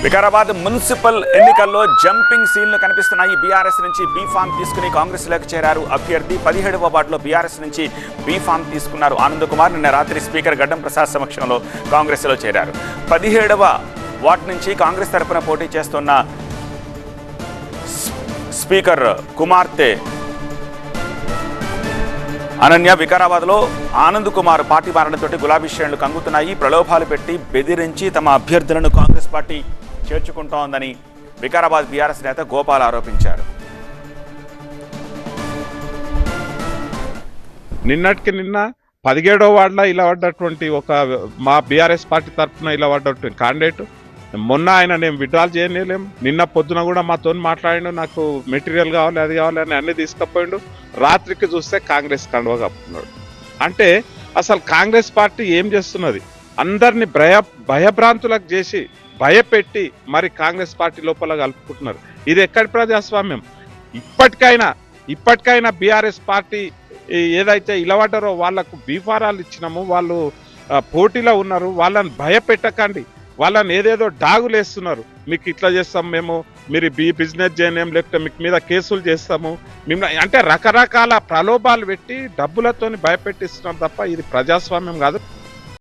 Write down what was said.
Vikarabad municipal ఎన్నికల్లో jumping సీన్లు కనిపిస్తున్నాయి. బీఆర్ఎస్ నుంచి బీ ఫామ్ తీసుకుని కాంగ్రెస్లోకి చేరారు అభ్యర్థి. 17వ వార్డులో బీఆర్ఎస్ నుంచి బీ ఫామ్ తీసుకున్నారు ఆనంద్ కుమార్. నిన్న రాత్రి స్పీకర్ గడ్డం ప్రసాద్ సమక్షంలో కాంగ్రెస్లో చేరారు. 17వ వార్డు నుంచి కాంగ్రెస్ తరపున పోటీ చేస్తున్న స్పీకర్ కుమార్తె అనన్య వికారాబాద్లో ఆనంద్ కుమార్ పార్టీ మారడంతో గులాబీ శ్రేణులు కంగుతున్నాయి. ప్రలోభాలు పెట్టి బెదిరించి తమ అభ్యర్థులను కాంగ్రెస్ పార్టీ చేర్చుకుంటోందని వికారాబాద్ బీఆర్ఎస్ నేత గోపాల్ ఆరోపించారు. నిన్నటికి నిన్న 17వ వార్డులో ఇలా పడ్డటువంటి ఒక మా బీఆర్ఎస్ పార్టీ తరఫున ఇలా పడ్డటువంటి క్యాండిడేట్ మొన్న ఆయన నేను విడ్రాల్ చేయలేం. నిన్న పొద్దున కూడా మాతో మాట్లాడిండు, నాకు మెటీరియల్ కావాలి అది కావాలి అని అన్ని తీసుకుపోయిండు. రాత్రికి చూస్తే కాంగ్రెస్ కండువా కప్పుకున్నాడు. అంటే అసలు కాంగ్రెస్ పార్టీ ఏం చేస్తున్నది? అందరినీ భయభ్రాంతులకు చేసి భయపెట్టి మరి కాంగ్రెస్ పార్టీ లోపల కలుపుకుంటున్నారు. ఇది ఎక్కడి ప్రజాస్వామ్యం? ఇప్పటికైనా బీఆర్ఎస్ పార్టీ ఏదైతే ఇలవడ్డారో వాళ్లకు బీఫారాలు ఇచ్చినాము, వాళ్ళు పోటీలో ఉన్నారు, వాళ్ళని భయపెట్టకండి. వాళ్ళని ఏదేదో డాగులేస్తున్నారు. మీకు ఇట్లా చేస్తాం మేము, మీరు బిజినెస్ చేయలేం, లేకపోతే మీకు మీద కేసులు చేస్తాము మిమ్మల్ని అంటే రకరకాల ప్రలోభాలు పెట్టి డబ్బులతోని భయపెట్టిస్తున్నారు తప్ప ఇది ప్రజాస్వామ్యం కాదు.